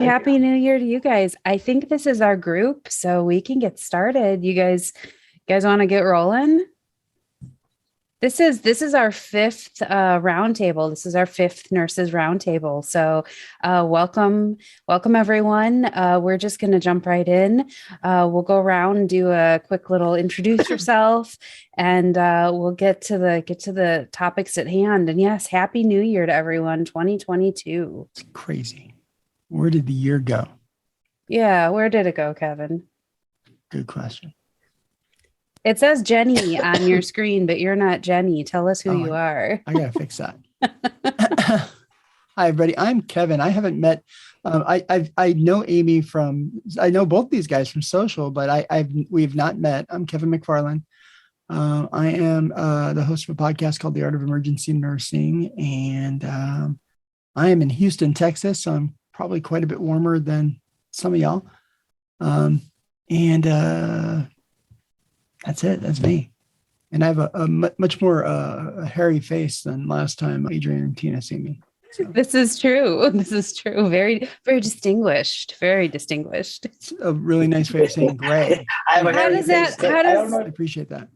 Happy New Year to you guys. I think this is our group, so we can get started. You guys want to get rolling? This is our fifth roundtable. This is our fifth nurses roundtable. So welcome everyone. We're just going to jump right in. We'll go around and do a quick little introduce yourself, and we'll get to the topics at hand. And yes, Happy New Year to everyone, 2022. It's crazy. Where did the year go? Yeah, where did it go, Kevin? Good question. It says Jenny on your screen, but you're not Jenny. Tell us who you are. I gotta fix that. Hi, everybody. I'm Kevin. I haven't met. I know Amie from. I know both these guys from social, but we've not met. I'm Kevin Mcfarlane. I am the host of a podcast called The Art of Emergency Nursing, and I am in Houston, Texas. So I'm probably quite a bit warmer than some of y'all. That's it. That's me. And I have a much more hairy face than last time Adrianne and Tina see me. So. This is true. Very, very distinguished. Very distinguished. It's a really nice way of saying gray. I appreciate that.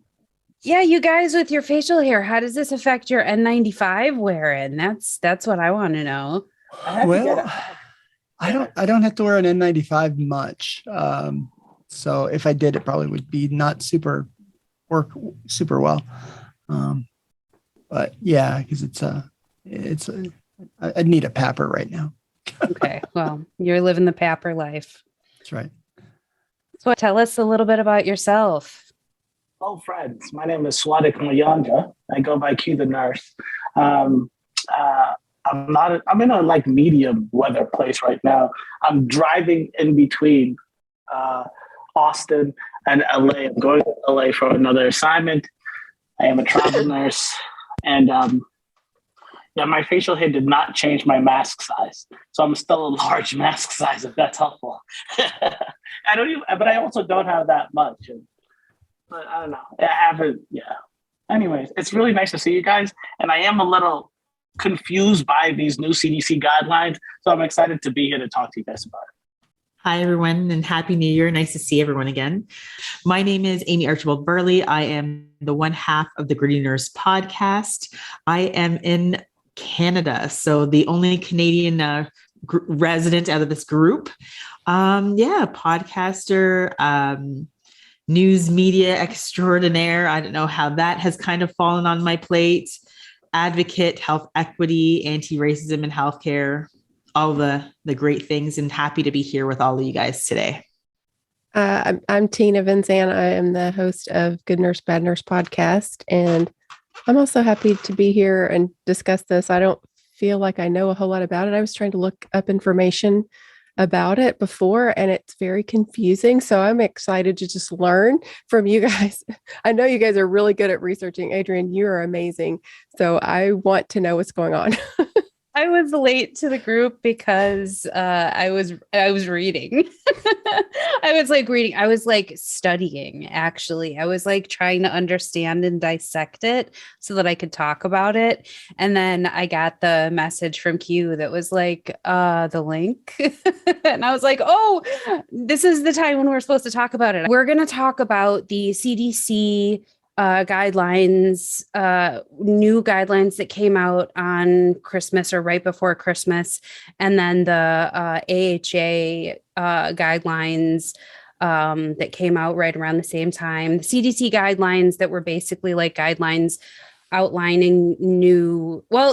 Yeah, you guys with your facial hair, how does this affect your N95 wearing? That's what I want to know. Well, I don't have to wear an N95 much. So if I did, it probably would be not work super well. But yeah, because I'd need a PAPR right now. Okay. Well, you're living the PAPR life. That's right. So tell us a little bit about yourself. Hello, friends. My name is Swardiq Mayanja. I go by Q the nurse. I'm in a medium weather place right now. I'm driving in between Austin and LA. I'm going to LA for another assignment. I am a travel nurse, and my facial hair did not change my mask size, so I'm still a large mask size. If that's helpful, but I also don't have that much. But I don't know. I haven't. Yeah. Anyways, it's really nice to see you guys, and I am a little confused by these new CDC guidelines, so I'm excited to be here to talk to you guys about it. Hi, everyone, and Happy New Year. Nice to see everyone again. My name is Amie Archibald Burley. I am the one half of the Gritty Nurse podcast. I am in Canada, so the only Canadian resident out of this group. Podcaster, news media extraordinaire. I don't know how that has kind of fallen on my plate. Advocate, health equity, anti-racism in healthcare. All the great things, and happy to be here with all of you guys today. I'm Tina Vinzan. I am the host of Good Nurse, Bad Nurse podcast, and I'm also happy to be here and discuss this. I don't feel like I know a whole lot about it. I was trying to look up information about it before, and it's very confusing. So I'm excited to just learn from you guys. I know you guys are really good at researching. Adrianne, you are amazing. So I want to know what's going on. I was late to the group because I was reading. I was studying, actually. I was trying to understand and dissect it so that I could talk about it. And then I got the message from Q that was the link. And I was like, oh, this is the time when we're supposed to talk about it. We're going to talk about the CDC guidelines, new guidelines that came out on Christmas or right before Christmas, and then the AHA guidelines that came out right around the same time. The CDC guidelines that were basically guidelines outlining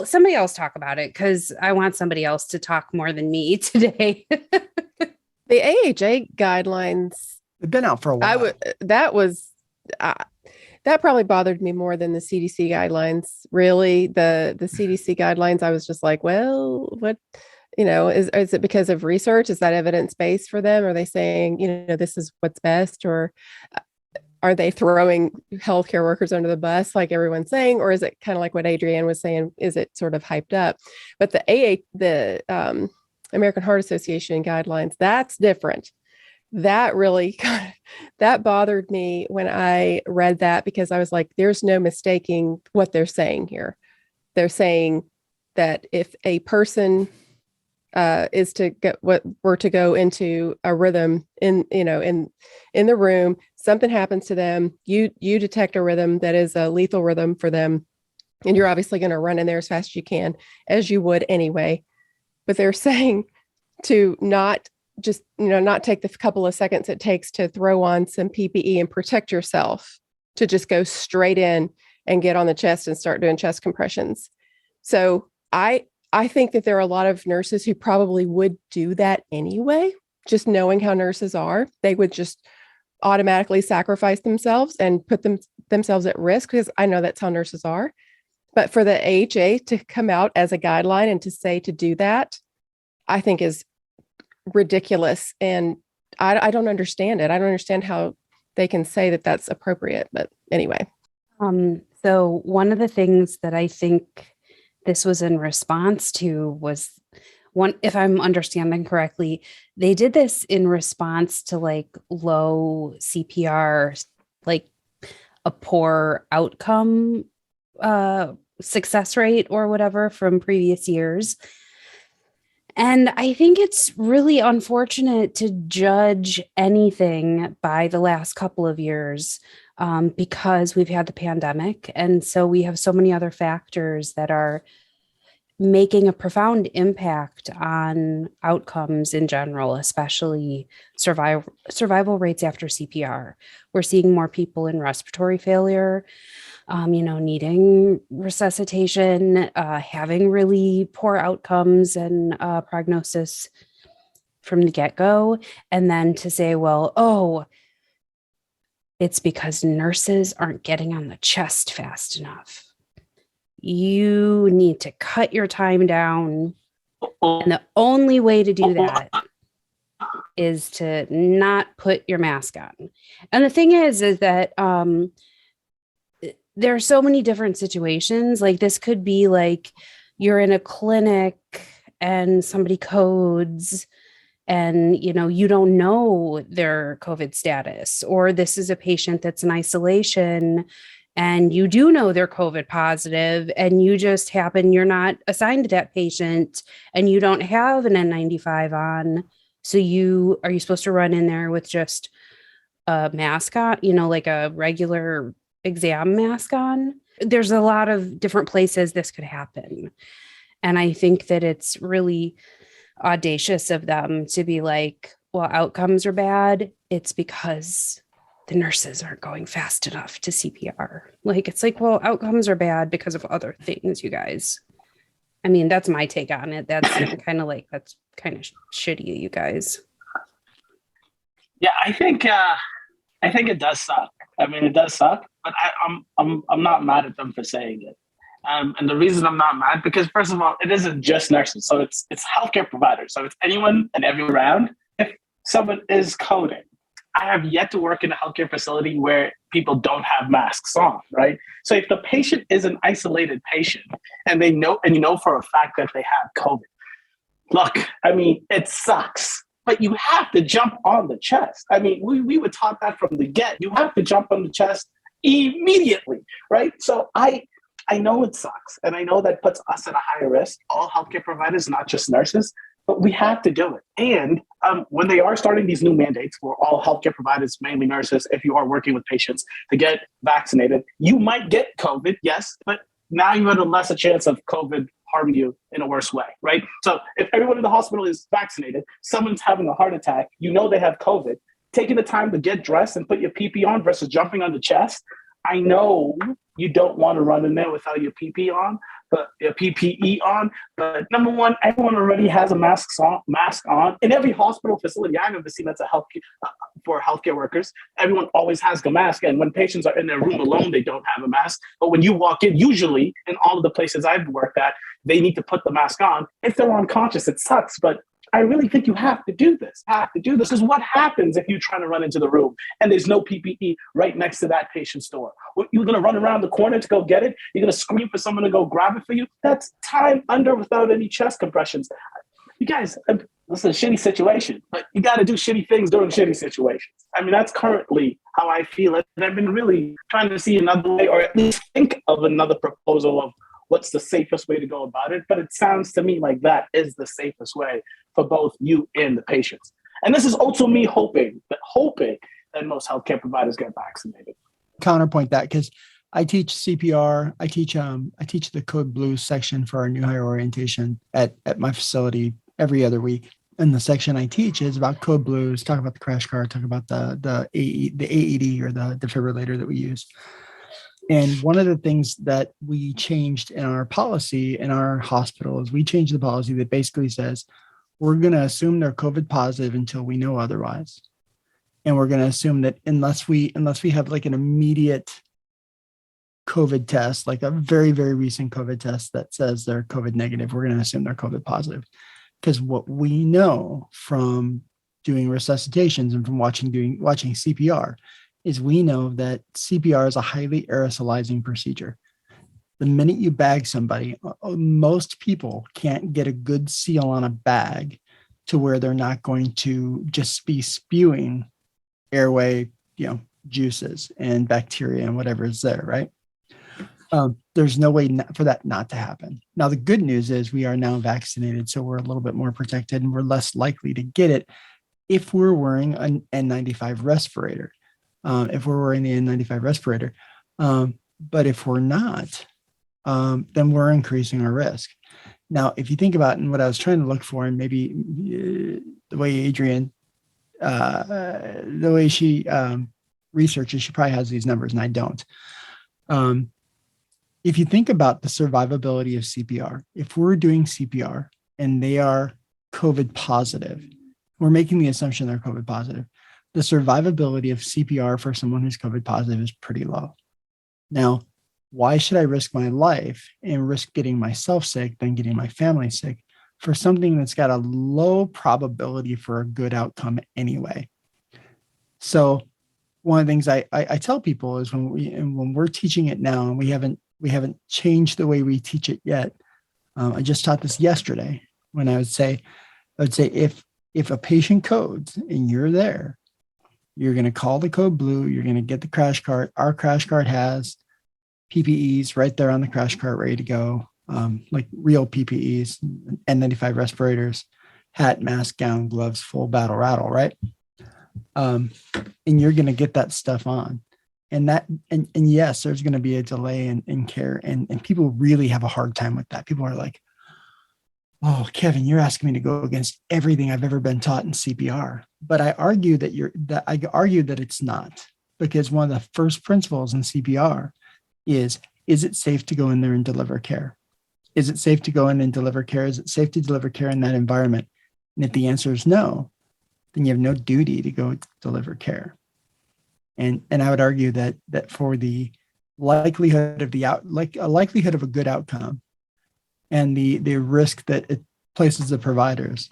somebody else talk about it, because I want somebody else to talk more than me today. The AHA guidelines, they've been out for a while. That probably bothered me more than the CDC guidelines. Really, the CDC guidelines, I was just like, well, what, is it because of research? Is that evidence-based for them? Are they saying, this is what's best? Or are they throwing healthcare workers under the bus like everyone's saying? Or is it kind of like what Adrianne was saying? Is it sort of hyped up? But the American Heart Association guidelines, that's different. That really that bothered me when I read that, because I was like, there's no mistaking what they're saying here. They're saying that if a person is to get what were to go into a rhythm in the room. Something happens to them. You detect a rhythm that is a lethal rhythm for them, and you're obviously going to run in there as fast as you can, as you would anyway. But they're saying to not just not take the couple of seconds it takes to throw on some PPE and protect yourself, to just go straight in and get on the chest and start doing chest compressions. So I think that there are a lot of nurses who probably would do that anyway, just knowing how nurses are. They would just automatically sacrifice themselves and put themselves at risk, because I know that's how nurses are. But for the AHA to come out as a guideline and to say to do that, I think is ridiculous. And I don't understand it. I don't understand how they can say that that's appropriate. But anyway. So one of the things that I think this was in response to was one, if I'm understanding correctly, they did this in response to like low CPR, like a poor outcome success rate or whatever from previous years. And I think it's really unfortunate to judge anything by the last couple of years, because we've had the pandemic. And so we have so many other factors that are making a profound impact on outcomes in general, especially survival rates after CPR. We're seeing more people in respiratory failure, needing resuscitation, having really poor outcomes and prognosis from the get-go. And then to say, well, it's because nurses aren't getting on the chest fast enough. You need to cut your time down. And the only way to do that is to not put your mask on. And the thing is that there are so many different situations. Like this could be like you're in a clinic and somebody codes and, you don't know their COVID status, or this is a patient that's in isolation and you do know they're COVID positive and you're not assigned to that patient and you don't have an N95 on. So are you supposed to run in there with just a mask on, like a regular exam mask on? There's a lot of different places this could happen. And I think that it's really audacious of them to be like, well, outcomes are bad. It's because the nurses aren't going fast enough to CPR. Like, it's like, well, outcomes are bad because of other things, you guys. I mean, that's my take on it. That's kind of shitty, you guys. Yeah, I think it does suck. I mean, it does suck, but I'm not mad at them for saying it. And the reason I'm not mad, because first of all, it isn't just nurses. So it's healthcare providers. So it's anyone and everyone around. If someone is coding, I have yet to work in a healthcare facility where people don't have masks on, right? So if the patient is an isolated patient and you know for a fact that they have COVID, look, I mean, it sucks, but you have to jump on the chest. I mean, we were taught that from the get. You have to jump on the chest immediately, right? So I know it sucks, and I know that puts us at a higher risk, all healthcare providers, not just nurses, but we have to do it. And when they are starting these new mandates for all healthcare providers, mainly nurses, if you are working with patients, to get vaccinated, you might get COVID, yes, but now you have a lesser chance of COVID harming you in a worse way, right? So if everyone in the hospital is vaccinated, someone's having a heart attack, you know they have COVID, taking the time to get dressed and put your PPE on versus jumping on the chest, I know you don't want to run in there without your PPE on, but your PPE on. But number one, everyone already has a mask on. In every hospital facility I've ever seen that's for healthcare workers, everyone always has a mask. And when patients are in their room alone, they don't have a mask. But when you walk in, usually in all of the places I've worked at, they need to put the mask on. If they're unconscious, it sucks, but I really think you have to do this. Because what happens if you're trying to run into the room and there's no PPE right next to that patient's door? You're going to run around the corner to go get it? You're going to scream for someone to go grab it for you? That's time under without any chest compressions. You guys, this is a shitty situation, but you got to do shitty things during shitty situations. I mean, that's currently how I feel. And I've been really trying to see another way, or at least think of another proposal of what's the safest way to go about it. But it sounds to me like that is the safest way for both you and the patients. And this is also me hoping that most healthcare providers get vaccinated. Counterpoint that, because I teach CPR. I teach the Code Blue section for our new hire orientation at my facility every other week. And the section I teach is about Code Blues, talk about the crash cart, talk about the AED or the defibrillator that we use. And one of the things that we changed in our policy in our hospital is we changed the policy that basically says we're going to assume they're COVID positive until we know otherwise. And we're going to assume that unless we have like an immediate COVID test, like a very, very recent COVID test that says they're COVID negative, we're going to assume they're COVID positive. Because what we know from doing resuscitations and from watching CPR is we know that CPR is a highly aerosolizing procedure. The minute you bag somebody, most people can't get a good seal on a bag to where they're not going to just be spewing airway, juices and bacteria and whatever is there, right? There's no way for that not to happen. Now, the good news is we are now vaccinated, so we're a little bit more protected and we're less likely to get it if we're wearing an N95 respirator. But if we're not, then we're increasing our risk. Now, if you think about it, and what I was trying to look for, and maybe the way Adrianne, the way she researches, she probably has these numbers and I don't. If you think about the survivability of CPR, if we're doing CPR and they are COVID positive, we're making the assumption they're COVID positive. The survivability of CPR for someone who's COVID positive is pretty low. Now, why should I risk my life and risk getting myself sick than getting my family sick for something that's got a low probability for a good outcome anyway? So one of the things I tell people is when we're teaching it now, and we haven't changed the way we teach it yet. I just taught this yesterday when I would say if a patient codes and you're there, you're going to call the Code Blue, you're going to get the crash cart. Our crash cart has PPEs right there on the crash cart ready to go, like real PPEs, N95 respirators, hat, mask, gown, gloves, full battle rattle, right? And you're going to get that stuff on. And yes, there's going to be a delay in care. And people really have a hard time with that. People are like, oh, Kevin, you're asking me to go against everything I've ever been taught in CPR. But I argue that it's not, because one of the first principles in CPR is it safe to go in there and deliver care? Is it safe to go in and deliver care? Is it safe to deliver care in that environment? And if the answer is no, then you have no duty to go deliver care. And I would argue that for the likelihood of a good outcome and the risk that it places the providers,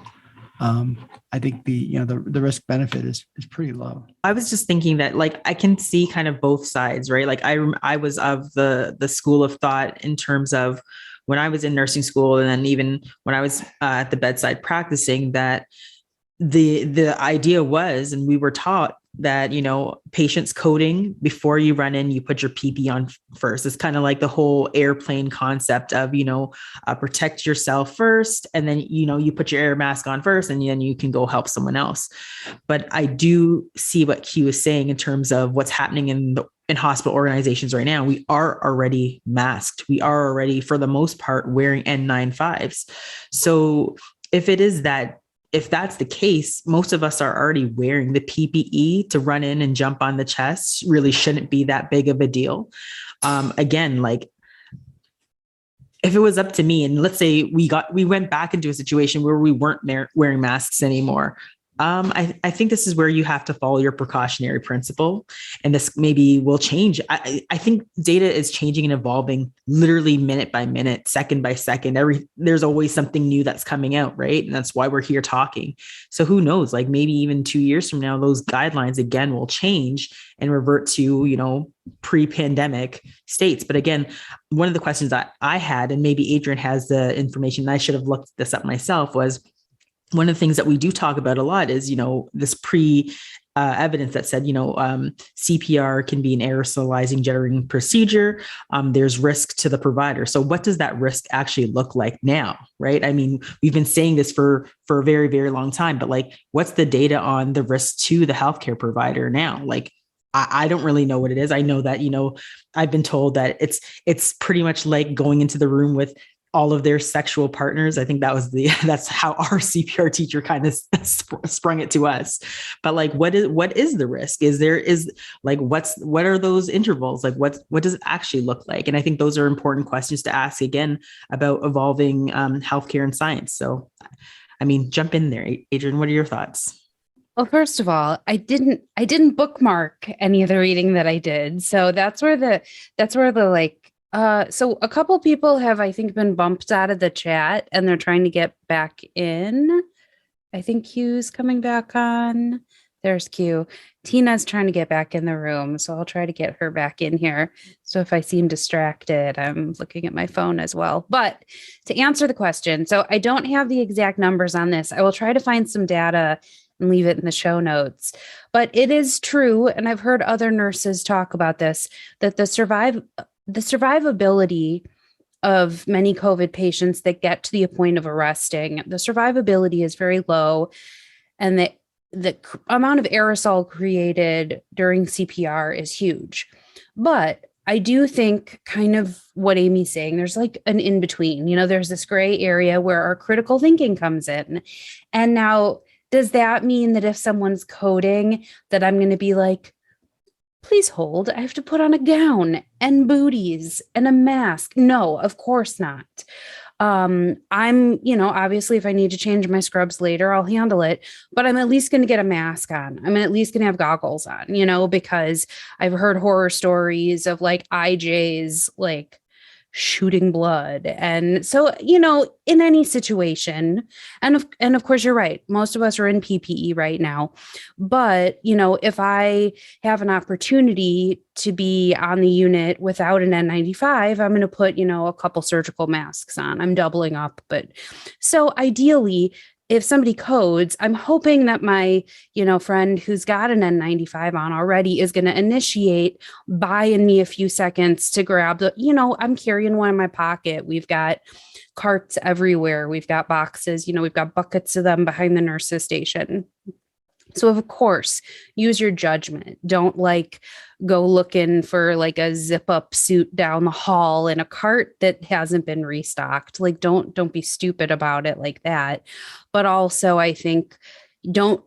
I think the risk benefit is pretty low. I was just thinking that, like, I can see kind of both sides, right? Like I was of the school of thought in terms of when I was in nursing school, and then even when I was at the bedside practicing, that the idea was, and we were taught that, patients coding before you run in, you put your PPE on first. It's kind of like the whole airplane concept of, protect yourself first. And then, you put your air mask on first, and then you can go help someone else. But I do see what Q is saying in terms of what's happening in hospital organizations right now. We are already masked. We are already, for the most part, wearing N95s. So if that's the case, most of us are already wearing the PPE to run in and jump on the chest. Really shouldn't be that big of a deal. Again, like, if it was up to me, and let's say we went back into a situation where we weren't wearing masks anymore, I think this is where you have to follow your precautionary principle, and this maybe will change. I think data is changing and evolving literally minute by minute, second by second. There's always something new that's coming out, right? And that's why we're here talking. So who knows, like maybe even 2 years from now, those guidelines again will change and revert to, pre-pandemic states. But again, one of the questions that I had, and maybe Adrianne has the information, and I should have looked this up myself, was, one of the things that we do talk about a lot is, this evidence that said, CPR can be an aerosolizing generating procedure. There's risk to the provider. So what does that risk actually look like now, right? I mean, we've been saying this for a very, very long time, but like, what's the data on the risk to the healthcare provider now? Like, I don't really know what it is. I know that, I've been told that it's pretty much like going into the room with all of their sexual partners. I think that's how our CPR teacher kind of sprung it to us. But like, what is the risk? What are those intervals? Like, what does it actually look like? And I think those are important questions to ask again about evolving healthcare and science. So, I mean, jump in there, Adrianne. What are your thoughts? Well, first of all, I didn't bookmark any of the reading that I did. So that's where the so a couple people have, I think, been bumped out of the chat and they're trying to get back in. I think Q's coming back on. There's Q. Tina's trying to get back in the room, so I'll try to get her back in here. So if I seem distracted, I'm looking at my phone as well. But to answer the question, so I don't have the exact numbers on this. I will try to find some data and leave it in the show notes. But it is true, and I've heard other nurses talk about this, that the survivability of many COVID patients that get to the point of arresting, the survivability is very low. And the amount of aerosol created during CPR is huge. But I do think kind of what Amie's saying, there's like an in-between, there's this gray area where our critical thinking comes in. And now, does that mean that if someone's coding that I'm going to be like, please hold, I have to put on a gown and booties and a mask? No, of course not. I'm, obviously if I need to change my scrubs later, I'll handle it, but I'm at least going to get a mask on. I'm at least going to have goggles on, because I've heard horror stories of like IJs, like shooting blood. And so, in any situation, and of course, you're right. Most of us are in PPE right now. But, if I have an opportunity to be on the unit without an N95, I'm going to put, a couple surgical masks on. I'm doubling up. But so ideally, if somebody codes, I'm hoping that my, friend who's got an N95 on already is going to initiate buying me a few seconds to grab the, I'm carrying one in my pocket. We've got carts everywhere. We've got boxes, we've got buckets of them behind the nurses station. So of course, use your judgment. Don't go looking for like a zip up suit down the hall in a cart that hasn't been restocked. Like don't be stupid about it like that. But also I think don't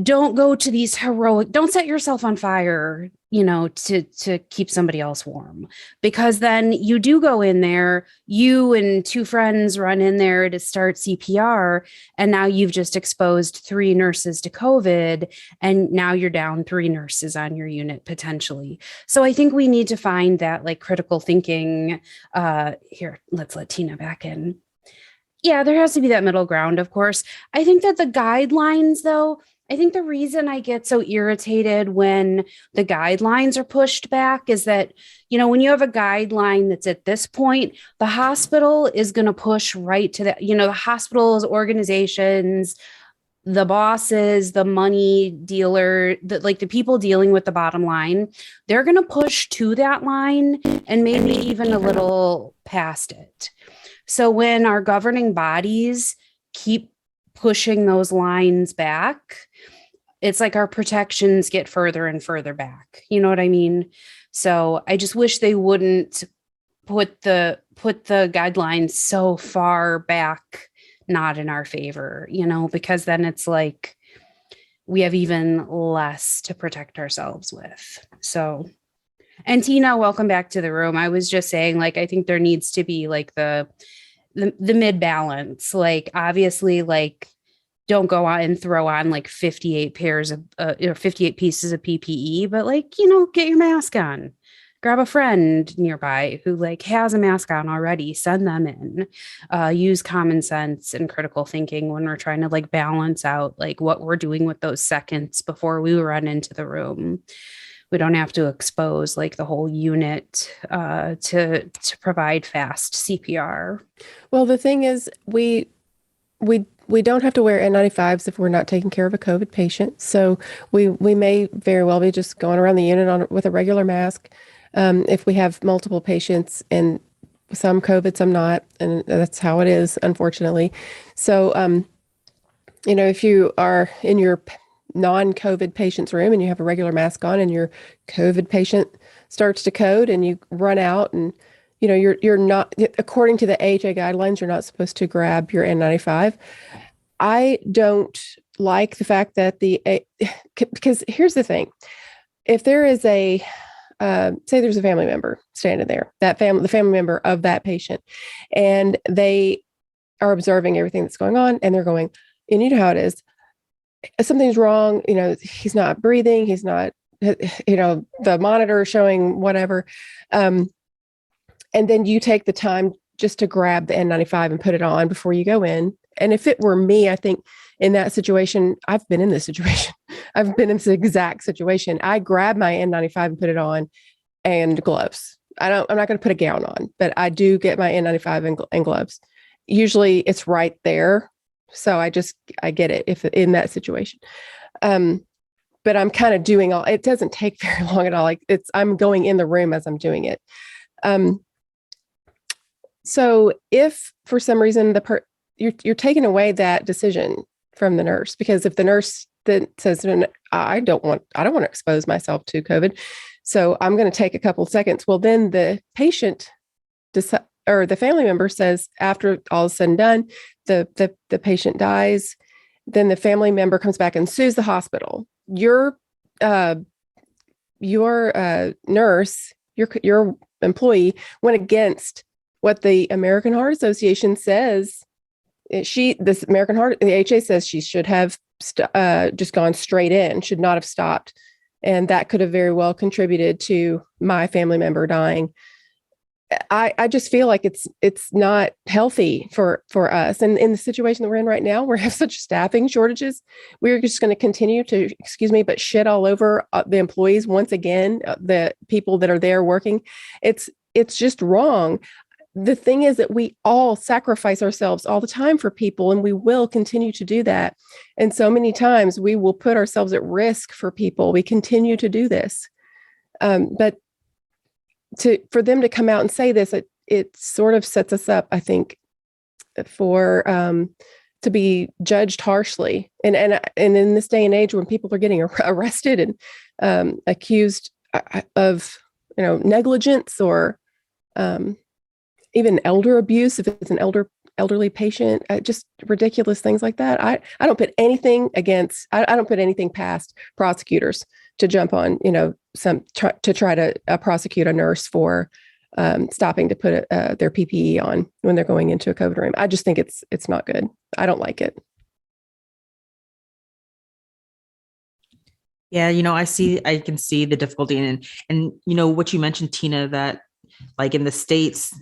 go to these heroic, don't set yourself on fire, to keep somebody else warm, because then you do go in there, you and two friends run in there to start CPR. And now you've just exposed 3 nurses to COVID. And now you're down 3 nurses on your unit potentially. So I think we need to find that like critical thinking. Here, let's let Tina back in. Yeah, there has to be that middle ground, of course. I think that the guidelines, though, I think the reason I get so irritated when the guidelines are pushed back is that, when you have a guideline that's at this point, the hospital is going to push right to that, the hospitals, organizations, the bosses, the money dealer, the people dealing with the bottom line, they're going to push to that line and maybe even a little past it. So when our governing bodies keep pushing those lines back, it's like our protections get further and further back. You know what I mean? So I just wish they wouldn't put the guidelines so far back, not in our favor, because then it's like we have even less to protect ourselves with. So, and Tina, welcome back to the room. I was just saying, I think there needs to be the mid balance, obviously, don't go out and throw on 58 pairs of 58 pieces of PPE, but get your mask on, grab a friend nearby who has a mask on already, send them in, use common sense and critical thinking when we're trying to balance out what we're doing with those seconds before we run into the room. We don't have to expose the whole unit to provide fast CPR. Well, the thing is, we we don't have to wear N95s if we're not taking care of a COVID patient. So we may very well be just going around the unit with a regular mask. If we have multiple patients and some COVID, some not, and that's how it is, unfortunately. So, if you are in your non-COVID patient's room and you have a regular mask on and your COVID patient starts to code and you run out and you're not, according to the AHA guidelines, you're not supposed to grab your N95. I don't like the fact that because here's the thing. If there is say there's a family member standing there, the family member of that patient, and they are observing everything that's going on and they're going, and you know how it is, something's wrong, he's not breathing, he's not, the monitor showing whatever. And then you take the time just to grab the N95 and put it on before you go in. And if it were me, I think in that situation, I've been in this situation. I've been in this exact situation. I grab my N95 and put it on, and gloves. I'm not going to put a gown on, but I do get my N95 and gloves. Usually it's right there. So I get it if in that situation. But I'm kind of doing it doesn't take very long at all. I'm going in the room as I'm doing it. So if for some reason you're taking away that decision from the nurse, because if the nurse then says, I don't want to expose myself to COVID, so I'm going to take a couple seconds. Well, then the patient or the family member says, after all is said and done, the patient dies, then the family member comes back and sues the hospital. Your nurse, your employee went against what the American Heart Association says. The AHA says she should have just gone straight in, should not have stopped. And that could have very well contributed to my family member dying. I just feel like it's not healthy for us. And in the situation that we're in right now, we have such staffing shortages. We're just going to continue to, but shit all over the employees once again, the people that are there working. It's just wrong. The thing is that we all sacrifice ourselves all the time for people, and we will continue to do that. And so many times we will put ourselves at risk for people. We continue to do this. But for them to come out and say this, it sort of sets us up, I think, for to be judged harshly. And in this day and age when people are getting arrested and accused of negligence or even elder abuse, if it's an elderly patient, just ridiculous things like that. I don't put anything I don't put anything past prosecutors to jump on, to try to prosecute a nurse for stopping to put their PPE on when they're going into a COVID room. I just think it's not good. I don't like it. Yeah, I can see the difficulty and what you mentioned, Tina, that like in the States,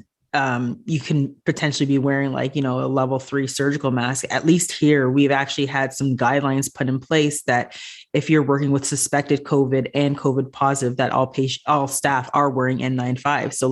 you can potentially be wearing a level 3 surgical mask. At least here, we've actually had some guidelines put in place that if you're working with suspected COVID and COVID positive, that all staff are wearing N95. So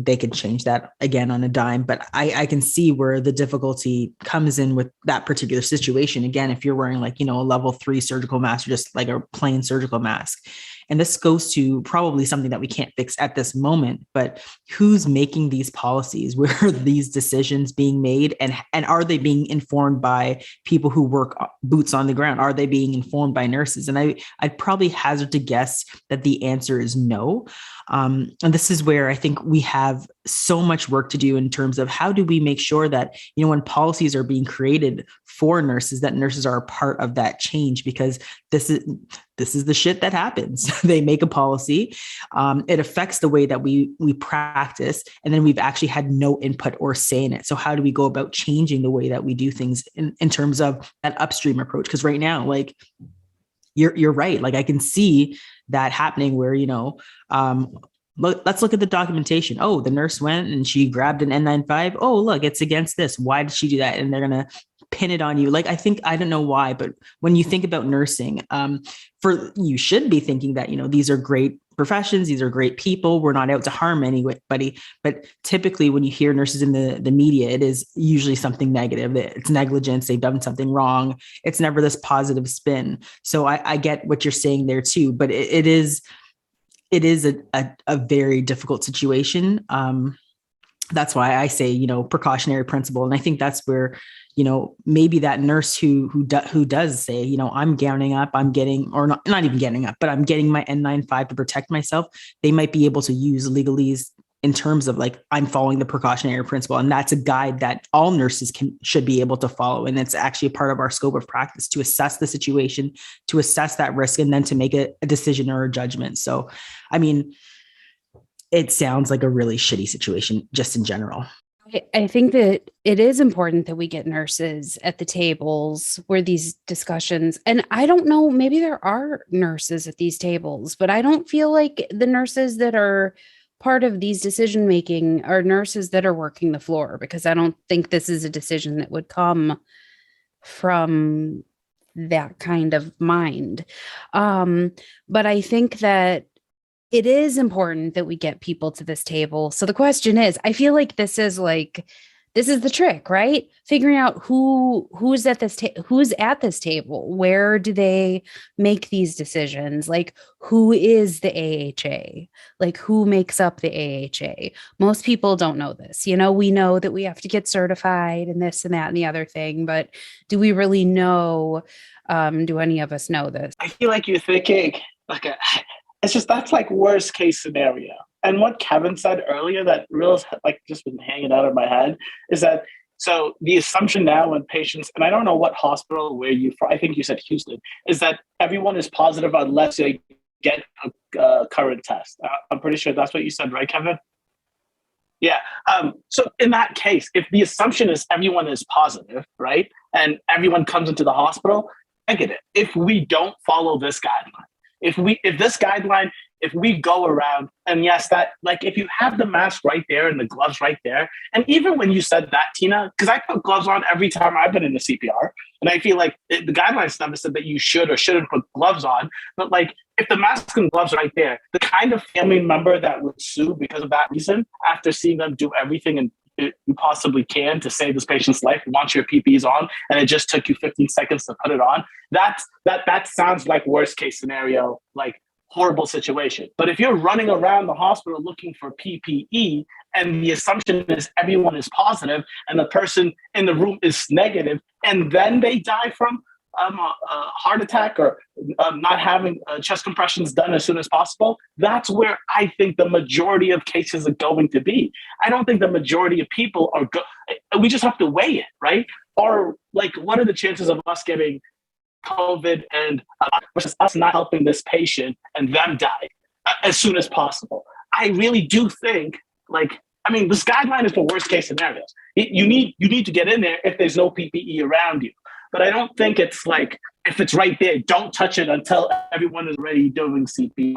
they could change that again on a dime, but I can see where the difficulty comes in with that particular situation. Again, if you're wearing a level 3 surgical mask, or just like a plain surgical mask. And this goes to probably something that we can't fix at this moment, but who's making these policies? Where are these decisions being made? And are they being informed by people who work boots on the ground? Are they being informed by nurses? And I'd probably hazard to guess that the answer is no. And this is where I think we have so much work to do in terms of how do we make sure that, when policies are being created for nurses, that nurses are a part of that change, because this is the shit that happens. They make a policy. It affects the way that we practice, and then we've actually had no input or say in it. So how do we go about changing the way that we do things in terms of that upstream approach? Because right now, you're right. I can see that happening where, let's look at the documentation. Oh, the nurse went and she grabbed an N95. Oh, look, it's against this. Why did she do that? And they're going to pin it on you. I don't know why, but when you think about nursing, you should be thinking that, these are great professions. These are great people. We're not out to harm anybody. But typically when you hear nurses in the media, it is usually something negative. It's negligence. They've done something wrong. It's never this positive spin. So I get what you're saying there too, but it is a very difficult situation. That's why I say, precautionary principle. And I think that's where, maybe that nurse who does say, I'm gowning up, I'm getting, or not even getting up, but I'm getting my N95 to protect myself. They might be able to use legalese in terms of like, I'm following the precautionary principle. And that's a guide that all nurses should be able to follow. And it's actually a part of our scope of practice to assess the situation, to assess that risk, and then to make a decision or a judgment. So, I mean, it sounds like a really shitty situation just in general. I think that it is important that we get nurses at the tables where these discussions, and I don't know, maybe there are nurses at these tables, but I don't feel like the nurses that are part of these decision making are nurses that are working the floor, because I don't think this is a decision that would come from that kind of mind. But I think that it is important that we get people to this table. So the question is, I feel like this is the trick, right? Figuring out who's at this table. Where do they make these decisions? Like, who is the AHA? Like, who makes up the AHA? Most people don't know this. We know that we have to get certified and this and that and the other thing, but do we really know? Do any of us know this? I feel like you're thinking it's just, that's like worst case scenario. And what Kevin said earlier that really just been hanging out of my head is that, so the assumption now when patients, and I don't know what hospital where you from, I think you said Houston, is that everyone is positive unless they get a current test. I'm pretty sure that's what you said, right, Kevin? Yeah. So in that case, if the assumption is everyone is positive, right, and everyone comes into the hospital, I get it. If we don't follow this guideline, if we go around, and yes, that, like, if you have the mask right there and the gloves right there, and even when you said that, Tina, because I put gloves on every time I've been in the CPR, and I feel like the guidelines never said that you should or shouldn't put gloves on, but like, if the mask and gloves are right there, the kind of family member that would sue because of that reason, after seeing them do everything and you possibly can to save this patient's life, once your PPE's on, and it just took you 15 seconds to put it on, that sounds like worst case scenario, like horrible situation. But if you're running around the hospital looking for PPE and the assumption is everyone is positive and the person in the room is negative, and then they die from a heart attack or not having chest compressions done as soon as possible, that's where I think the majority of cases are going to be. I don't think the majority of people are we just have to weigh it, right? Or like, what are the chances of us getting COVID and versus us not helping this patient and them die as soon as possible? I really do think, this guideline is for worst case scenarios. You need to get in there if there's no PPE around you. But I don't think it's like, if it's right there, don't touch it until everyone is already doing CPR.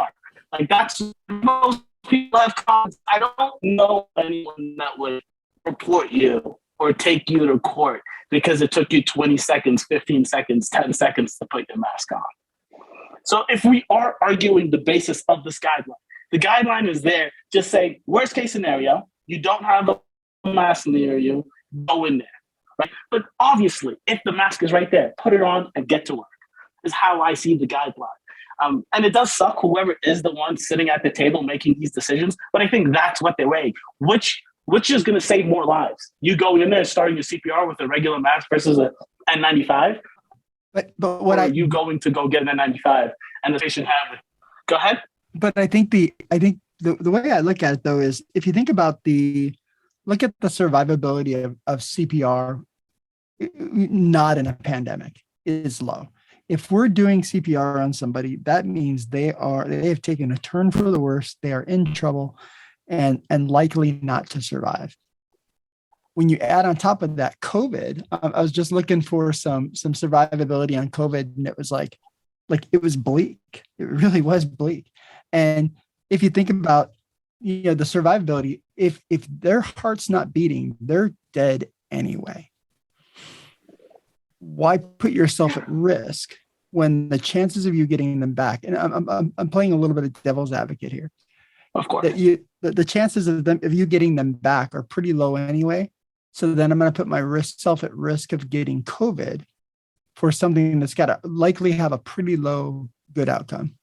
Like, that's, most people have comments. I don't know anyone that would report you or take you to court because it took you 20 seconds, 15 seconds, 10 seconds to put your mask on. So if we are arguing the basis of this guideline, the guideline is there, just say, worst case scenario, you don't have a mask near you, go in there. Right? But obviously, if the mask is right there, put it on and get to work, is how I see the guideline. And it does suck whoever is the one sitting at the table making these decisions, but I think that's what they're weighing. Which is going to save more lives? You going in there starting your CPR with a regular mask versus an N95? But what are you going to go get an N95 and the patient have it? Go ahead. But I think the way I look at it, though, is if you think about look at the survivability of CPR, not in a pandemic, is low. If we're doing CPR on somebody, that means they have taken a turn for the worse. They are in trouble and likely not to survive. When you add on top of that COVID, I was just looking for some survivability on COVID, and it was like it was bleak. It really was bleak. And if you think about the survivability, if their heart's not beating, they're dead anyway. Why put yourself at risk when the chances of you getting them back, and I'm playing a little bit of devil's advocate here, Of course. that the chances of you getting them back are pretty low anyway. So then I'm going to put myself at risk of getting COVID for something that's got to likely have a pretty low good outcome.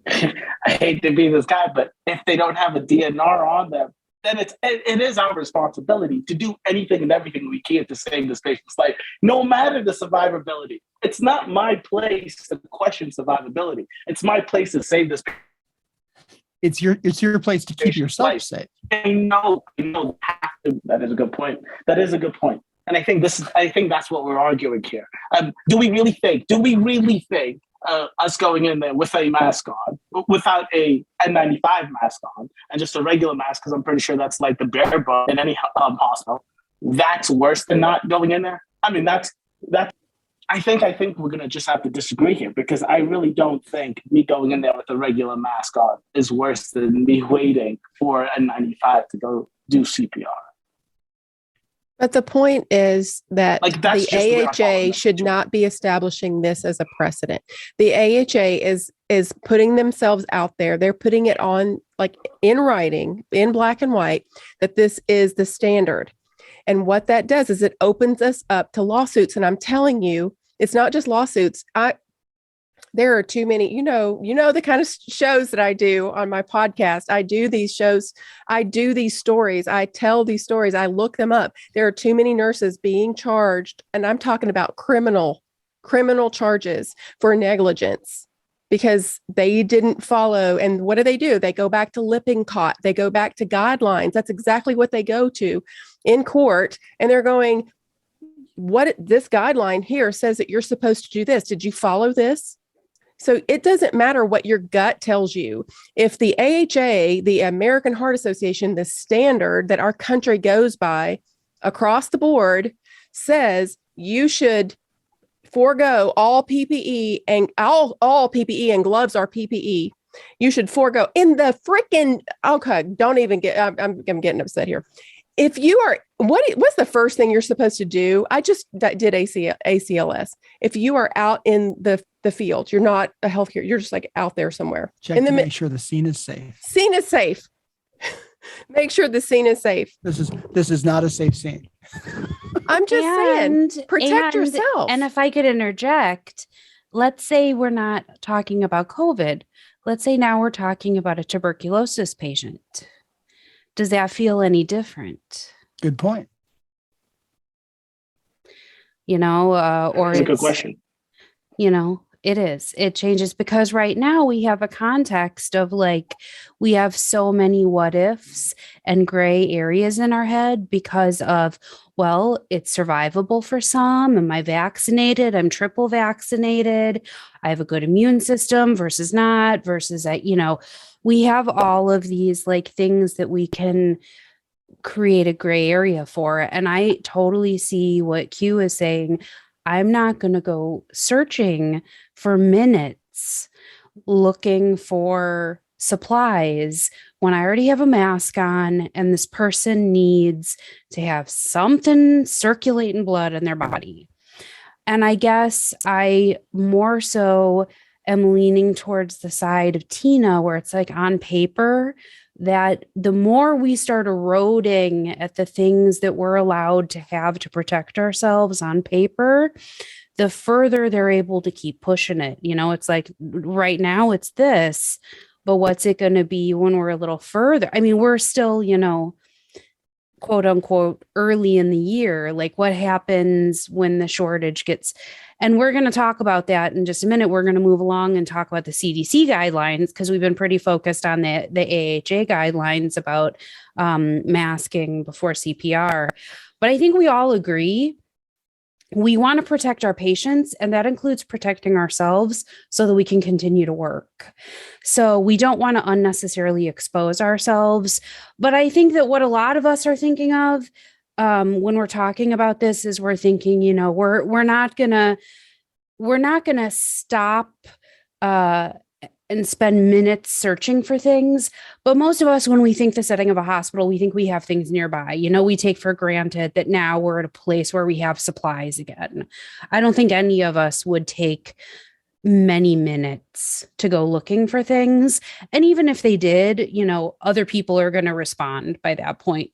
I hate to be this guy, but if they don't have a DNR on them, then it is our responsibility to do anything and everything we can to save this patient's life, no matter the survivability. It's not my place to question survivability. It's my place to save this. It's your place to keep yourself safe. I know. That is a good point. And I think that's what we're arguing here. Do we really think us going in there with a mask on, without a N95 mask on, and just a regular mask, because I'm pretty sure that's like the bare bone in any hospital, that's worse than not going in there? I mean, that's. I think we're gonna just have to disagree here, because I really don't think me going in there with a regular mask on is worse than me waiting for a N95 to go do CPR. But the point is that the AHA should not be establishing this as a precedent. The AHA is putting themselves out there. They're putting it on, like, in writing, in black and white, that this is the standard. And what that does is it opens us up to lawsuits. And I'm telling you, it's not just lawsuits. There are too many, you know, the kind of shows that I do on my podcast. I do these shows. I do these stories. I tell these stories. I look them up. There are too many nurses being charged. And I'm talking about criminal charges for negligence because they didn't follow. And what do? They go back to Lippincott. They go back to guidelines. That's exactly what they go to in court. And they're going, this guideline here says that you're supposed to do this. Did you follow this? So it doesn't matter what your gut tells you. If the AHA, the American Heart Association, the standard that our country goes by across the board, says you should forego all PPE and all PPE, and gloves are PPE. You should forego in the freaking, okay, don't even get, I'm getting upset here. If you are, what's the first thing you're supposed to do? I just did ACLS. If you are out in the field, you're not a healthcare, you're just like out there somewhere. Check to make sure the scene is safe. Scene is safe. Make sure the scene is safe. This is not a safe scene. I'm just saying, protect yourself. And if I could interject, let's say we're not talking about COVID. Let's say now we're talking about a tuberculosis patient. Does that feel any different? Good point. Or it's a good question. It is. It changes because right now we have a context of we have so many what ifs and gray areas in our head because of, well, it's survivable for some. Am I vaccinated? I'm triple vaccinated. I have a good immune system versus not versus we have all of these things that we can create a gray area for. And I totally see what Q is saying. I'm not going to go searching for minutes looking for supplies when I already have a mask on and this person needs to have something circulating blood in their body. And I guess I more so am leaning towards the side of Tina, where it's on paper that the more we start eroding at the things that we're allowed to have to protect ourselves on paper, the further they're able to keep pushing it. It's right now it's this, but what's it going to be when we're a little further? I mean, we're still, quote unquote, early in the year. What happens when the shortage gets, and we're going to talk about that in just a minute. We're going to move along and talk about the CDC guidelines because we've been pretty focused on the AHA guidelines about masking before CPR. But I think we all agree we want to protect our patients, and that includes protecting ourselves so that we can continue to work. So we don't want to unnecessarily expose ourselves. But I think that what a lot of us are thinking of when we're talking about this is we're thinking, we're not gonna stop and spend minutes searching for things. But most of us, when we think the setting of a hospital, we think we have things nearby. We take for granted that now we're at a place where we have supplies again. I don't think any of us would take many minutes to go looking for things. And even if they did, other people are going to respond by that point.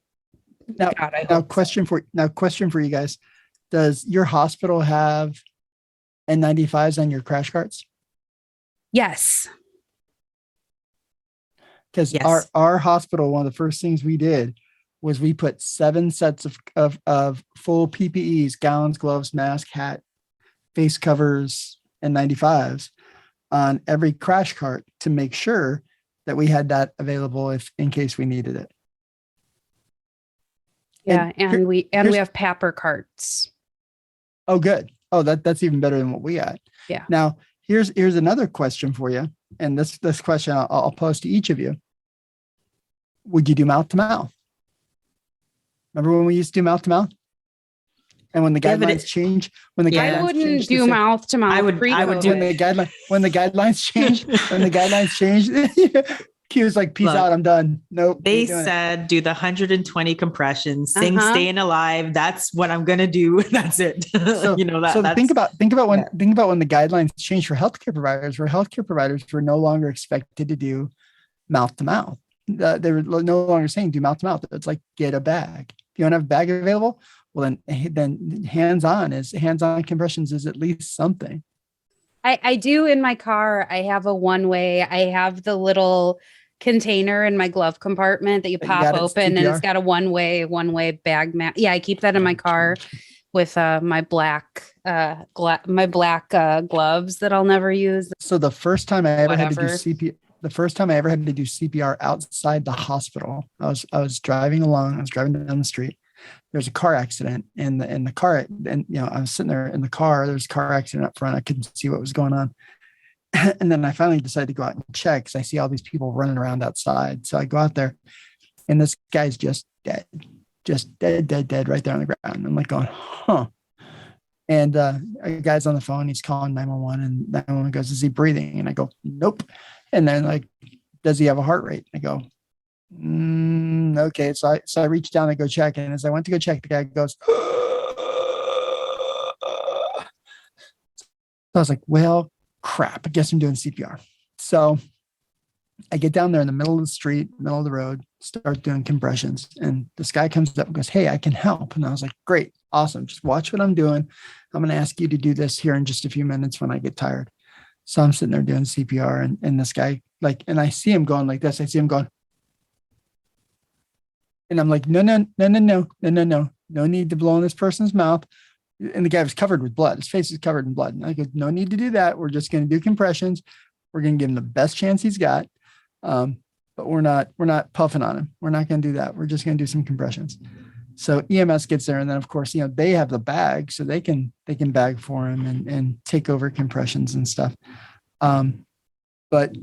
Now, God, I now hope question for you guys. Does your hospital have N95s on your crash carts? Yes. Because our hospital, one of the first things we did was we put 7 sets of full PPEs, gowns, gloves, mask, hat, face covers, and N95s on every crash cart to make sure that we had that available in case we needed it. Yeah, and we have Papper carts. Oh, good. Oh, that's even better than what we got. Yeah. Now, here's another question for you, and this question I'll pose to each of you. Would you do mouth to mouth? Remember when we used to do mouth to mouth? And when the guidelines change, I wouldn't do mouth to mouth. I would do when the guidelines changed. Q was like, peace out, I'm done. Nope. They said do the 120 compressions, sing Staying Alive. That's what I'm gonna do. That's it. So, think about when the guidelines changed for healthcare providers, where healthcare providers were no longer expected to do mouth to mouth. They were no longer saying do mouth to mouth. It's like, get a bag. If you don't have a bag available, well then hands-on compressions is at least something. I do in my car. I have a one-way. I have the little container in my glove compartment that you pop open, and it's got a one-way bag mat. Yeah, I keep that in my car with my black gloves that I'll never use. So the first time I ever had to do CPR outside the hospital, I was driving along. I was driving down the street. There's a car accident in the car, and I was sitting there in the car. There's a car accident up front. I couldn't see what was going on, and then I finally decided to go out and check because I see all these people running around outside. So I go out there, and this guy's just dead right there on the ground. I'm like going, huh. And a guy's on the phone. He's calling 911, and 911 goes, "Is he breathing?" And I go, "Nope." And then like, "Does he have a heart rate?" I go, okay. So I reached down to go check. And as I went to go check, the guy goes, so I was like, well, crap, I guess I'm doing CPR. So I get down there in the middle of the street, middle of the road, start doing compressions. And this guy comes up and goes, "Hey, I can help." And I was like, great, awesome. Just watch what I'm doing. I'm going to ask you to do this here in just a few minutes when I get tired. So I'm sitting there doing CPR, and this guy, and I see him going like this. I see him going, and I'm like, no need to blow in this person's mouth. And the guy was covered with blood. His face is covered in blood. And I go, no need to do that. We're just going to do compressions. We're going to give him the best chance he's got. But we're not puffing on him. We're not going to do that. We're just going to do some compressions. So EMS gets there. And then of course, they have the bag, so they can bag for him and take over compressions and stuff. But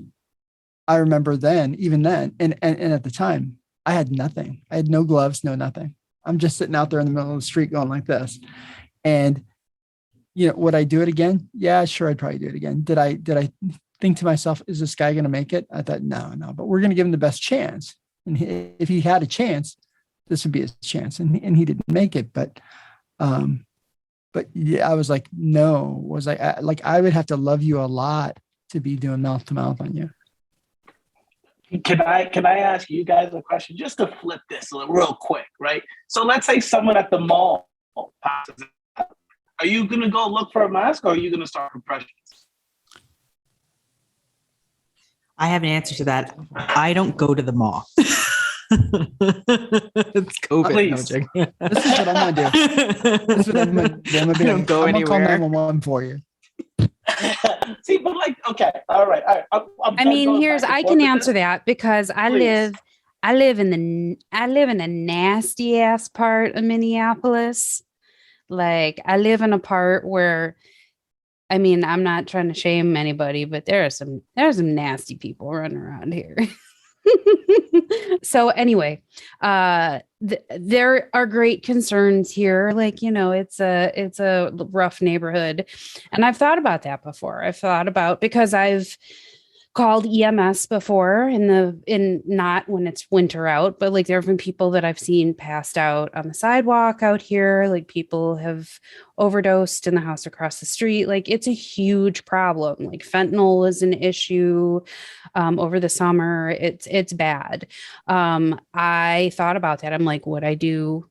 I remember even then, and at the time, I had nothing. I had no gloves, no nothing. I'm just sitting out there in the middle of the street going like this. And, would I do it again? Yeah, sure. I'd probably do it again. Did I think to myself, is this guy going to make it? I thought, no, but we're going to give him the best chance. And if he had a chance, this would be his chance. And he didn't make it. But yeah, I was like, no, I would have to love you a lot to be doing mouth to mouth on you. Can I ask you guys a question just to flip this real quick, right? So let's say someone at the mall passes out. Are you going to go look for a mask, or are you going to start compressions? I have an answer to that. I don't go to the mall. It's COVID. Please. This is what I'm going to do. This is what I'm going to do. I'm going to call 911 for you. See, but okay, all right. I can answer that because I live in a nasty ass part of Minneapolis. I live in a part where, I'm not trying to shame anybody, but there are some nasty people running around here. So anyway, there are great concerns here. It's a rough neighborhood. And I've thought about that before. I've thought about, because I've called EMS before in not when it's winter out, but like there have been people that I've seen passed out on the sidewalk out here. Like people have overdosed in the house across the street. Like it's a huge problem. Like fentanyl is an issue over the summer. It's bad. I thought about that. I'm like, would I do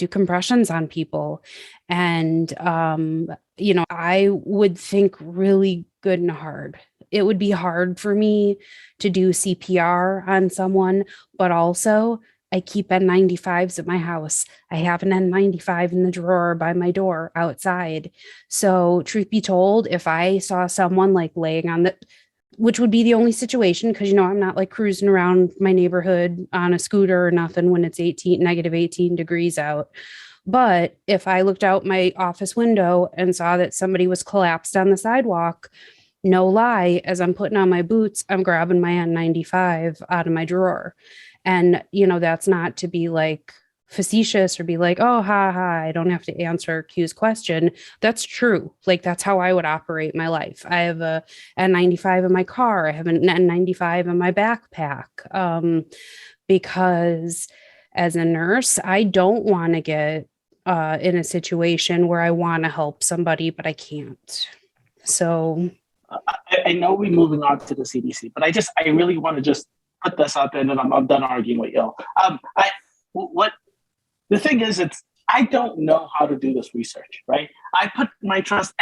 compressions on people? And I would think really good and hard. It would be hard for me to do CPR on someone, but also I keep N95s at my house. I have an N95 in the drawer by my door outside. So truth be told, if I saw someone like laying on the, which would be the only situation, because I'm not like cruising around my neighborhood on a scooter or nothing when it's negative 18 degrees out. But if I looked out my office window and saw that somebody was collapsed on the sidewalk, no lie, as I'm putting on my boots, I'm grabbing my N95 out of my drawer. And, that's not to be like facetious or be like, oh, I don't have to answer Q's question. That's true. Like, that's how I would operate my life. I have a N95 in my car. I have an N95 in my backpack. Because as a nurse, I don't want to get in a situation where I want to help somebody, but I can't. So I know we're moving on to the CDC, but I really want to just put this out there, and then I'm done arguing with you. The thing is, I don't know how to do this research, right? I put my trust.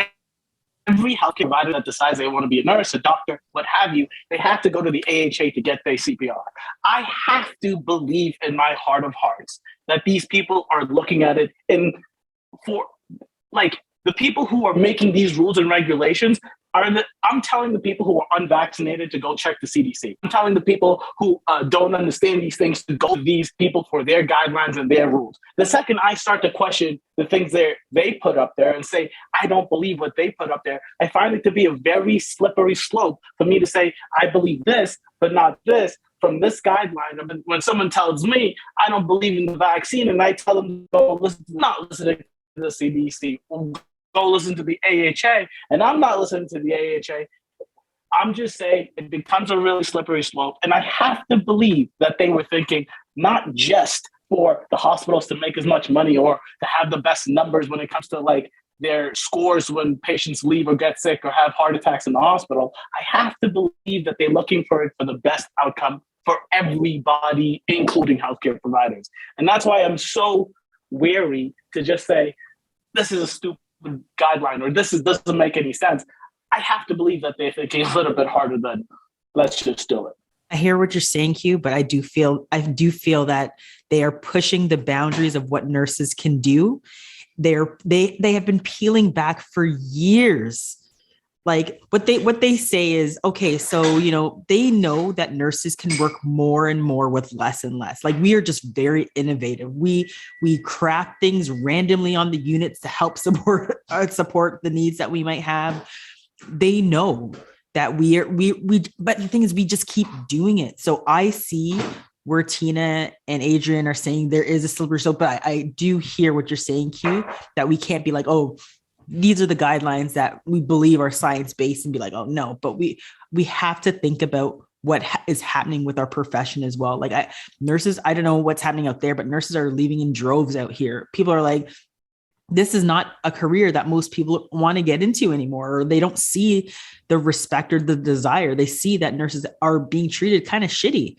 Every healthcare provider that decides they want to be a nurse, a doctor, what have you, they have to go to the AHA to get their CPR. I have to believe in my heart of hearts that these people are looking at it the people who are making these rules and regulations I'm telling the people who are unvaccinated to go check the CDC. I'm telling the people who don't understand these things to go to these people for their guidelines and their rules. The second I start to question the things they put up there and say, I don't believe what they put up there, I find it to be a very slippery slope for me to say, I believe this, but not this, from this guideline. I mean, when someone tells me I don't believe in the vaccine and I tell them, not listening to the CDC, go listen to the AHA, and I'm not listening to the AHA. I'm just saying it becomes a really slippery slope. And I have to believe that they were thinking not just for the hospitals to make as much money or to have the best numbers when it comes to like their scores when patients leave or get sick or have heart attacks in the hospital. I have to believe that they're looking for it for the best outcome for everybody, including healthcare providers. And that's why I'm so wary to just say, this is a stupid guideline or doesn't make any sense. I have to believe that they're thinking a little bit harder than let's just do it. I hear what you're saying, Q, but I do feel that they are pushing the boundaries of what nurses can do. They have been peeling back for years. Like what they say is, okay, so, they know that nurses can work more and more with less and less. Like we are just very innovative. We craft things randomly on the units to help support the needs that we might have. They know that but the thing is, we just keep doing it. So I see where Tina and Adrianne are saying there is a slippery slope, but I do hear what you're saying, Q, that we can't be like, oh, these are the guidelines that we believe are science-based and be like, oh no, but we have to think about what is happening with our profession as well. Like nurses, I don't know what's happening out there, but nurses are leaving in droves out here. People are like, this is not a career that most people want to get into anymore, or they don't see the respect or the desire. They see that nurses are being treated kind of shitty.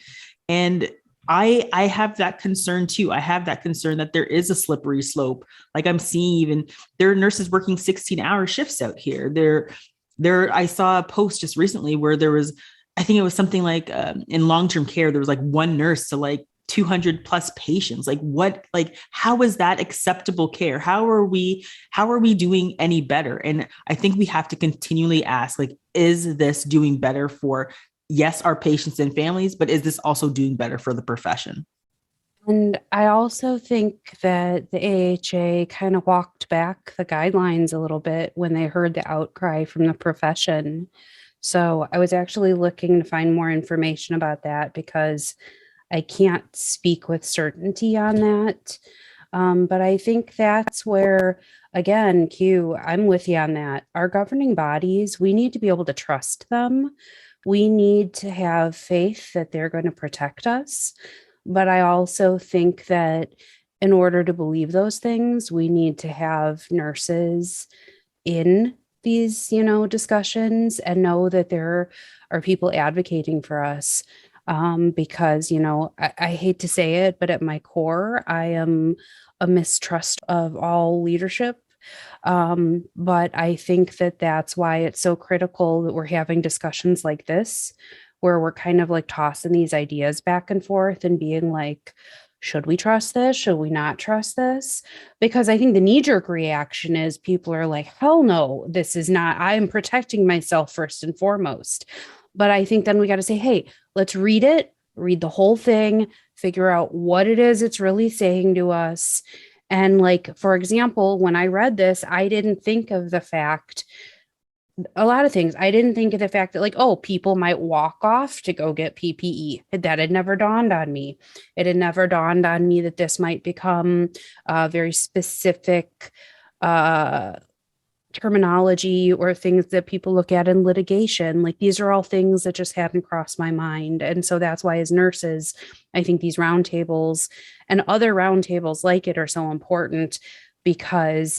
And I have that concern too. I have that concern that there is a slippery slope. Like I'm seeing even there are nurses working 16-hour shifts out here. I saw a post just recently where there was, I think it was something like in long-term care, there was like one nurse to like 200 plus patients. How is that acceptable care? How are we doing any better? And I think we have to continually ask, like, is this doing better for, yes, our patients and families, but is this also doing better for the profession? And I also think that the AHA kind of walked back the guidelines a little bit when they heard the outcry from the profession. So I was actually looking to find more information about that because I can't speak with certainty on that. But I think that's where, again, Q, I'm with you on that. Our governing bodies, we need to be able to trust them. we need to have faith that they're going to protect us. But I also think that in order to believe those things, we need to have nurses in these, discussions and know that there are people advocating for us. Because, I hate to say it, but at my core, I am a mistrust of all leadership. But I think that that's why it's so critical that we're having discussions like this, where we're kind of like tossing these ideas back and forth and being like, should we trust this? Should we not trust this? Because I think the knee-jerk reaction is people are like, hell no, this is not, I'm protecting myself first and foremost. But I think then we got to say, hey, let's read it, read the whole thing, figure out what it is it's really saying to us. And like, for example, when I read this, I didn't think of the fact, a lot of things. I didn't think of the fact that like, oh, people might walk off to go get PPE. That had never dawned on me. It had never dawned on me that this might become a very specific terminology or things that people look at in litigation. Like these are all things that just hadn't crossed my mind. And so that's why as nurses, I think these roundtables and other roundtables like it are so important, because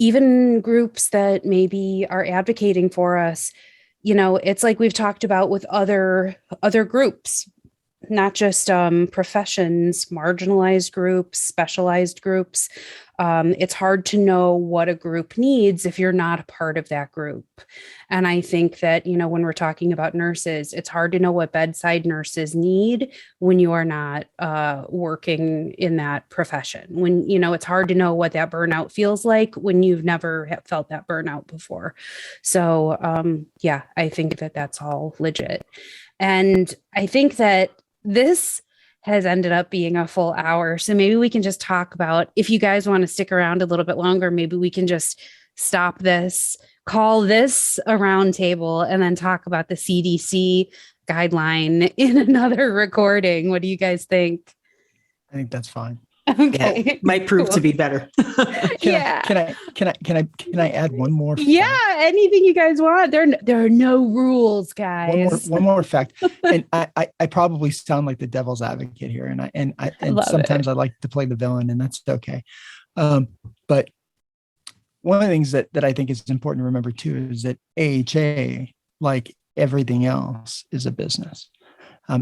even groups that maybe are advocating for us, it's like we've talked about with other groups, not just professions, marginalized groups, specialized groups. It's hard to know what a group needs if you're not a part of that group. And I think that, when we're talking about nurses, it's hard to know what bedside nurses need when you are not working in that profession. When, it's hard to know what that burnout feels like when you've never felt that burnout before. So, yeah, I think that that's all legit. And I think that this has ended up being a full hour. So maybe we can just talk about, if you guys want to stick around a little bit longer, maybe we can just stop this, call this a roundtable, and then talk about the CDC guideline in another recording. What do you guys think? I think that's fine. Okay. Yeah, might prove to be better. Can I add one more fact? Yeah, anything you guys want. There are no rules, guys. One more fact. And I probably sound like the devil's advocate here, and sometimes I like to play the villain, and that's okay. But one of the things that I think is important to remember too is that AHA, like everything else, is a business.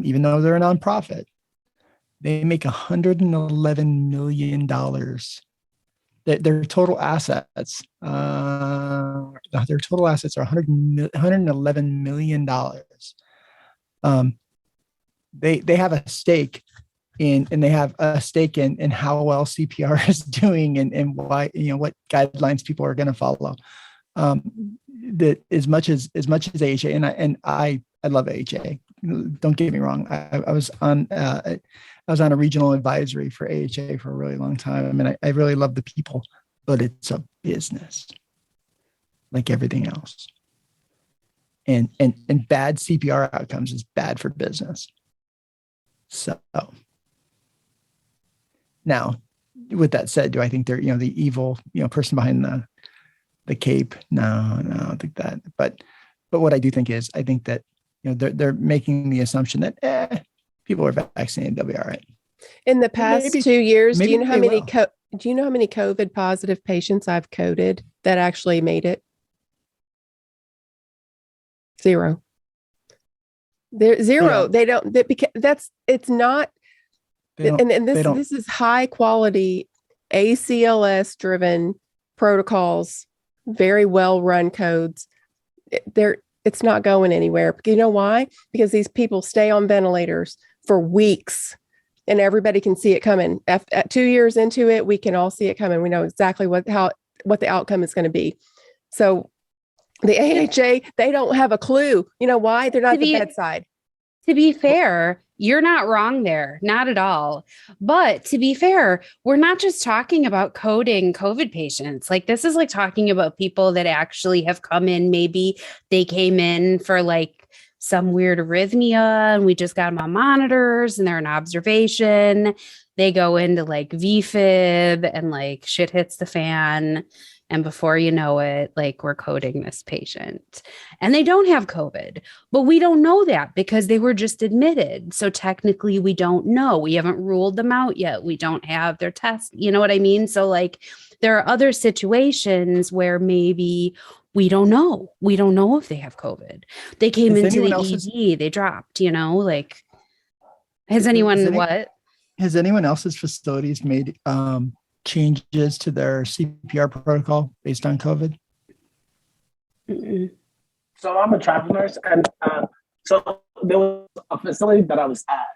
Even though they're a nonprofit, they make $111 million. Their total assets, are $111 million. They have a stake in how well CPR is doing and why, what guidelines people are going to follow. That as much as AHA, and I love AHA. Don't get me wrong. I was on a regional advisory for AHA for a really long time. And I really love the people, but it's a business like everything else. And bad CPR outcomes is bad for business. So now, with that said, do I think they're, the evil, person behind the cape? No, I don't think that. But what I do think is, I think that, they're making the assumption that people are vaccinated, they'll be all right. In the past 2 years, do you know how many COVID positive patients I've coded that actually made it? 0. They're 0. They don't. It's not. And this is high quality ACLS driven protocols, very well run codes. It's not going anywhere. You know why? Because these people stay on ventilators for weeks and everybody can see it coming. At 2 years into it, we can all see it coming. We know exactly what the outcome is going to be. So the AHA, they don't have a clue. You know why? They're not at the bedside. To be fair, you're not wrong there. Not at all. But to be fair, we're not just talking about coding COVID patients. Like this is like talking about people that actually have come in. Maybe they came in for like some weird arrhythmia and we just got them on monitors and they're in observation. They go into like VFib and like shit hits the fan. And before you know it, like we're coding this patient and they don't have COVID, but we don't know that because they were just admitted. So technically we don't know. We haven't ruled them out yet. We don't have their test. You know what I mean? So like there are other situations where maybe we don't know. We don't know if they have COVID. They came into the ED, they dropped, you know, like has anyone else's facilities made changes to their CPR protocol based on COVID? Mm-mm. So I'm a travel nurse, and so there was a facility that I was at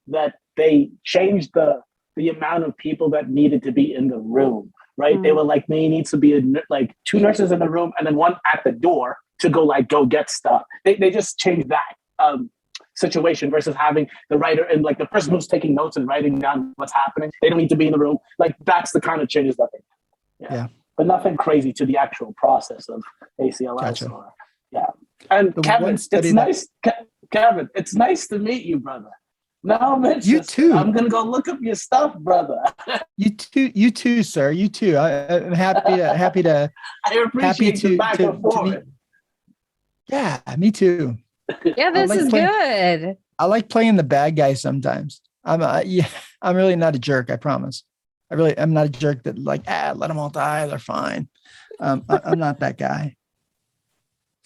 that they changed the amount of people that needed to be in the room. Right? They were like, there needs to be like 2 nurses in the room and then 1 at the door to go get stuff. They just changed that situation versus having the writer and like the person who's taking notes and writing down what's happening. They don't need to be in the room. Like that's the kind of changes that they do. Yeah. But nothing crazy to the actual process of ACLS. Gotcha. And Kevin, it's nice. Kevin, it's nice to meet you, brother. No, you too. I'm gonna go look up your stuff, brother. You too, sir. You too. I'm happy to. I appreciate the back and forth. Yeah, me too. Yeah, this is good. I like playing the bad guy sometimes. I'm really not a jerk. I promise. I'm not a jerk that like let them all die. They're fine. I'm not that guy.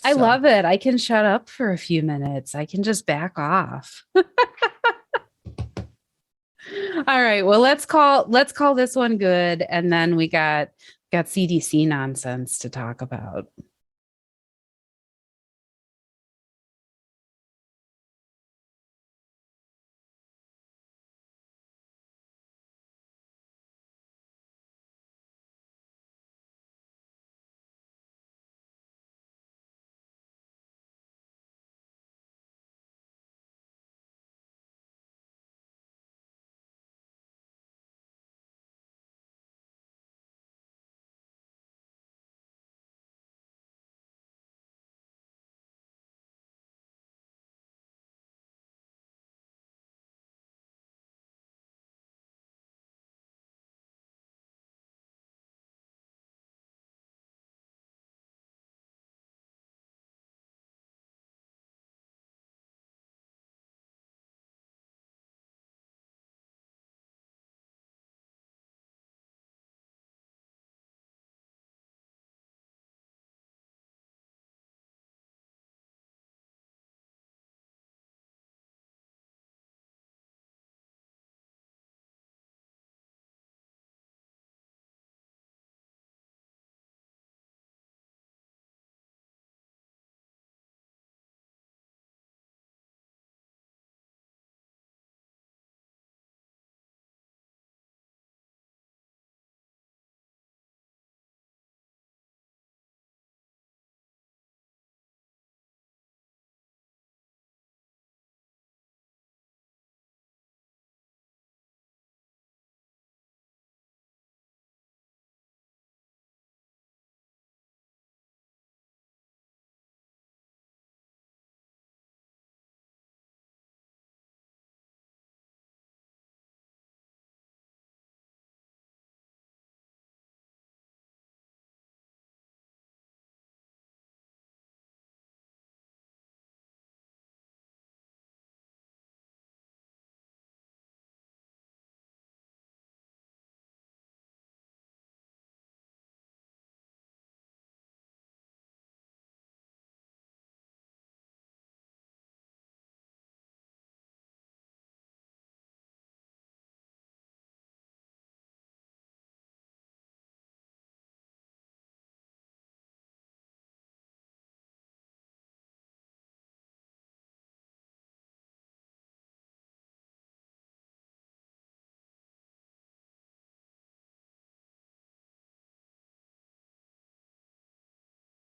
I love it. I can shut up for a few minutes. I can just back off. All right. Well, let's call this one good. And then we got CDC nonsense to talk about.